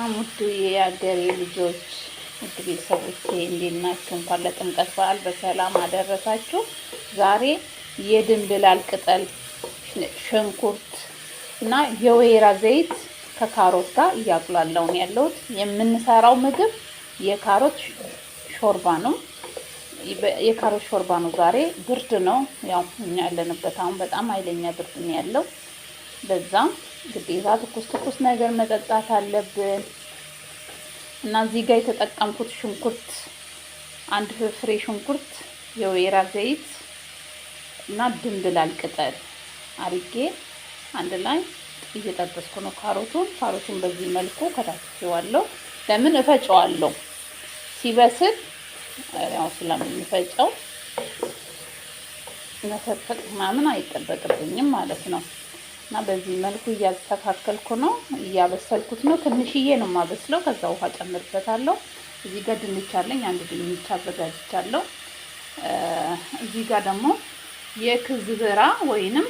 ሰላም ውድ የአገሬ ልጆች፣ ውድ ቤተሰቦቼ እንዴት ናችሁ? እንኳን ለጥምቀት በዓል በሰላም አደረሳችሁ። ዛሬ የድንብላል ቅጠል፣ ሽንኩርት እና የወይራ ዘይት ከካሮት ጋር እያቁላላሁ ነው ያለሁት። የምንሰራው ምግብ የካሮት ሾርባ ነው። የካሮት ሾርባ ነው። ዛሬ ብርድ ነው፣ ያው እኛ ያለንበት አሁን በጣም ኃይለኛ ብርድ ነው ያለው። በዛም ግዴታ ትኩስ ነገር መጠጣት አለብን እና እዚህ ጋር የተጠቀምኩት ሽንኩርት፣ አንድ ፍሬ ሽንኩርት፣ የወይራ ዘይት እና ድንብላል ቅጠል አርጌ አንድ ላይ እየጠበስኩ ነው። ካሮቱን በዚህ መልኩ ከታትፌዋለሁ። ለምን እፈጨዋለሁ? ሲበስል ያው ስለምንፈጨው መፈጥፈጥ ምናምን አይጠበቅብኝም ማለት ነው። እና በዚህ መልኩ እያስተካከልኩ ነው፣ እያበሰልኩት ነው። ትንሽዬ ነው የማበስለው። ከዛ ውሃ ጨምርበታለሁ። እዚህ ጋር ድንች አለኝ፣ አንድ ድንች አዘጋጅቻለሁ። እዚህ ጋር ደግሞ የክዝብራ ወይንም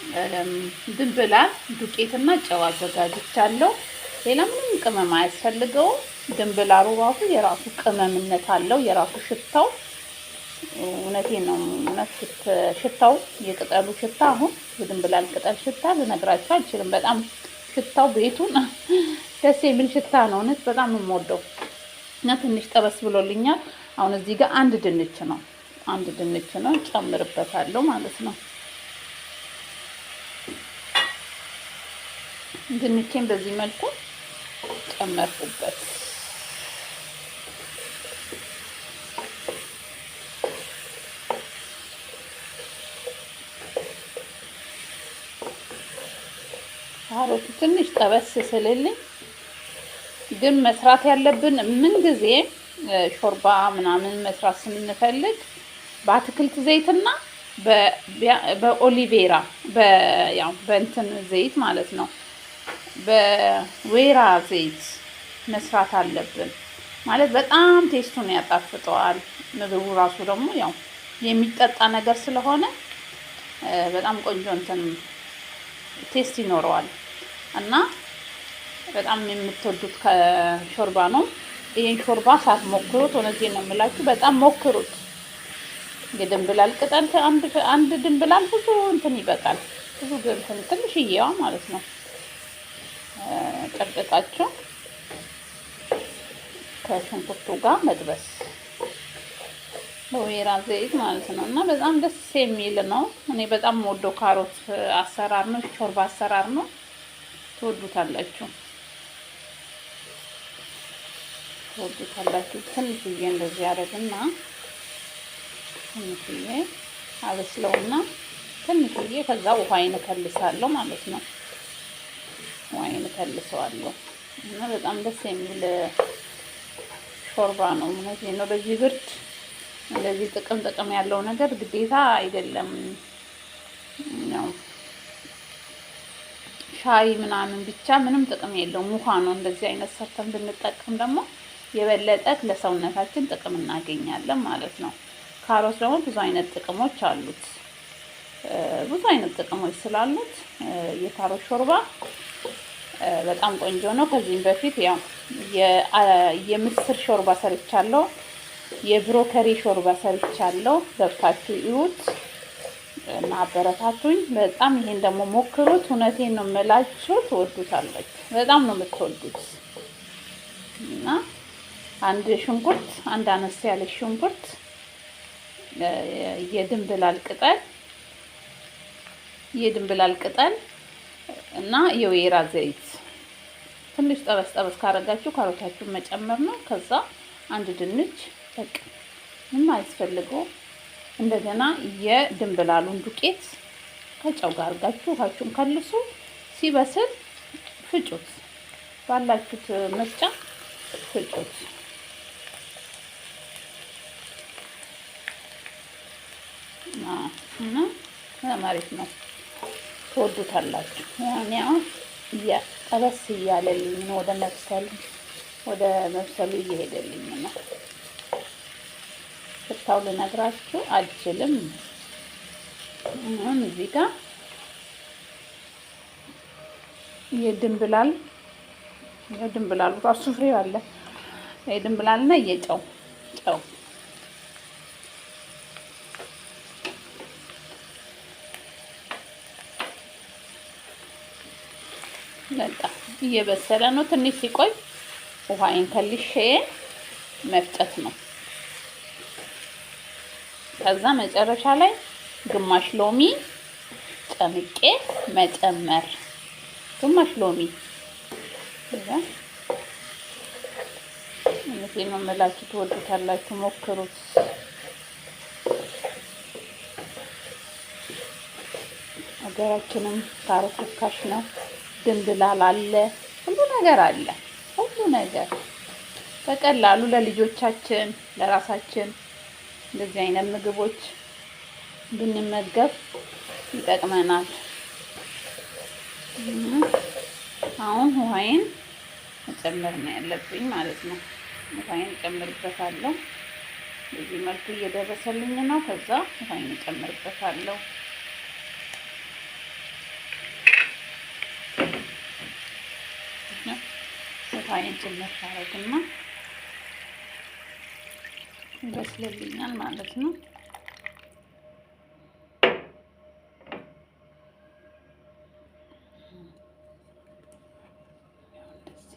የድንብላል ዱቄትና ጨው አዘጋጅቻለሁ። ሌላ ምንም ቅመም አያስፈልገውም። ድንብላሉ ራሱ የራሱ ቅመምነት አለው፣ የራሱ ሽታው። እውነቴን ነው። ሽታው የቅጠሉ ሽታ አሁን የድንብላል ቅጠል ሽታ ልነግራችሁ አልችልም። በጣም ሽታው ቤቱን ደስ የሚል ሽታ ነው። እውነት በጣም ነው የምወደው እና ትንሽ ጠበስ ብሎልኛል። አሁን እዚህ ጋር አንድ ድንች ነው ጨምርበታለሁ ማለት ነው። ድንቼን በዚህ መልኩ ጨመርኩበት። ካሮቱ ትንሽ ጠበስ ስልልኝ፣ ግን መስራት ያለብን ምን ጊዜ ሾርባ ምናምን መስራት ስንፈልግ በአትክልት ዘይትና በኦሊቬራ በእንትን ዘይት ማለት ነው፣ በወይራ ዘይት መስራት አለብን። ማለት በጣም ቴስቱን ያጣፍጠዋል። ምግቡ ራሱ ደግሞ ያው የሚጠጣ ነገር ስለሆነ በጣም ቆንጆ እንትን ቴስት ይኖረዋል እና በጣም የምትወዱት ሾርባ ነው። ይሄን ሾርባ ሳትሞክሩት እውነቴን ነው የምላችሁ፣ በጣም ሞክሩት። የድንብላል ቅጠል አንድ ድንብላል ብዙ እንትን ይበቃል። ብዙ እንትን ትንሽዬዋ ማለት ነው ቀጥቅጣችሁ ከሽንኩርቱ ጋር መጥበስ በወይራ ዘይት ማለት ነው እና በጣም ደስ የሚል ነው። እኔ በጣም የምወደው ካሮት አሰራር ነው፣ ሾርባ አሰራር ነው። ትወዱታላችሁ። ትንሽዬ እንደዚህ አደርግና ትንሽዬ አበስለውና ትንሽዬ ከዛ ውሃዬን እከልሳለሁ ማለት ነው። ውሃዬን እከልሰዋለሁ እና በጣም ደስ የሚል ሾርባ ነው። እውነቴን ነው። በዚህ ብርድ እንደዚህ ጥቅም ያለው ነገር ግዴታ አይደለም። ያው ሻይ ምናምን ብቻ ምንም ጥቅም የለውም። ውሃ ነው። እንደዚህ አይነት ሰርተን ብንጠቀም ደግሞ የበለጠ ለሰውነታችን ጥቅም እናገኛለን ማለት ነው። ካሮት ደግሞ ብዙ አይነት ጥቅሞች አሉት። ብዙ አይነት ጥቅሞች ስላሉት የካሮት ሾርባ በጣም ቆንጆ ነው። ከዚህም በፊት ያው የምስር ሾርባ ሰርቻለሁ፣ የብሮከሪ ሾርባ ሰርቻለሁ። ገብታችሁ ይዩት እና አበረታቱኝ በጣም። ይሄን ደግሞ ሞክሩት። እውነቴን ነው የምላችሁ፣ ትወዱታላችሁ። በጣም ነው የምትወዱት። እና አንድ ሽንኩርት፣ አንድ አነስ ያለ ሽንኩርት፣ የድንብላል ቅጠል እና የወይራ ዘይት ትንሽ ጠበስ ካረጋችሁ ካሮታችሁን መጨመር ነው። ከዛ አንድ ድንች በቃ ምንም አያስፈልገው። እንደገና የድንብላሉን ዱቄት ከጨው ጋር አርጋችሁ ውሃችሁን ከልሱ። ሲበስል ፍጩት፣ ባላችሁት መስጫ ፍጩት። እና አሪፍ ነው፣ ትወዱታላችሁ። ያኔ አሁን ጠበስ እያለልኝ ነው፣ ወደ መብሰሉ እየሄደልኝ ነው። ሽታው ልነግራችሁ አልችልም። እዚህ ጋር የድንብላል ድንብላሉ ራሱ ፍሬው አለ። ድንብላልና ጨው በቃ እየበሰለ ነው። ትንሽ ሲቆይ ውሃዬን ከልሼ መፍጨት ነው። ከዛ መጨረሻ ላይ ግማሽ ሎሚ ጨምቄ መጨመር። ግማሽ ሎሚ እነዚህ ነው የምላችሁ። ትወዱታላችሁ፣ ሞክሩት። ሀገራችንም ካሮት ርካሽ ነው። ድንብላል አለ፣ ሁሉ ነገር አለ። ሁሉ ነገር በቀላሉ ለልጆቻችን ለራሳችን እንደዚህ አይነት ምግቦች ብንመገብ ይጠቅመናል። አሁን ውሃዬን መጨመር ነው ያለብኝ ማለት ነው። ውሃዬን እጨምርበታለሁ። በዚህ መልኩ እየደረሰልኝ ነው። ከዛ ውሃዬን እጨምርበታለሁ። ውሃዬን ጭምር አደርግና ይበስልልኛል ማለት ነው።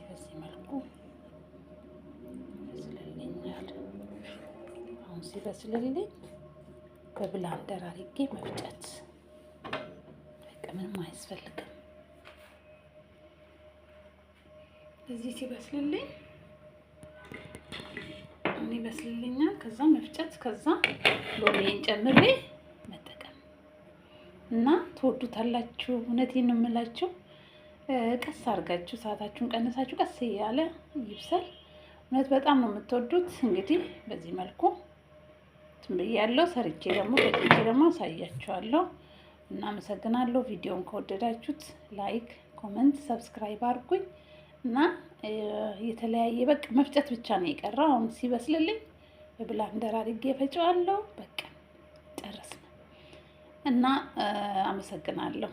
በዚህ መልኩ ይበስልልኛል። አሁን ሲበስልልኝ በብላንደር አድርጌ መፍጨት፣ በቃ ምንም አያስፈልግም። እዚህ ሲበስልልኝ ይበስልልኛል። ከዛ መፍጨት፣ ከዛ ሎሚን ጨምሬ መጠቀም እና ትወዱታላችሁ። እውነቴን ነው የምላችሁ። ቀስ አድርጋችሁ ሰዓታችሁን ቀንሳችሁ ቀስ እያለ ይብሰል። እውነት በጣም ነው የምትወዱት። እንግዲህ በዚህ መልኩ ትንብያለሁ። ሰርቼ ደግሞ በጥቼ ደግሞ አሳያችኋለሁ። እና አመሰግናለሁ። ቪዲዮውን ከወደዳችሁት ላይክ፣ ኮሜንት፣ ሰብስክራይብ አድርጉኝ እና የተለያየ በቃ መፍጨት ብቻ ነው የቀረው። አሁን ሲበስልልኝ በብላንደር አድርጌ ፈጨዋለሁ። በቃ ጨረስን እና አመሰግናለሁ።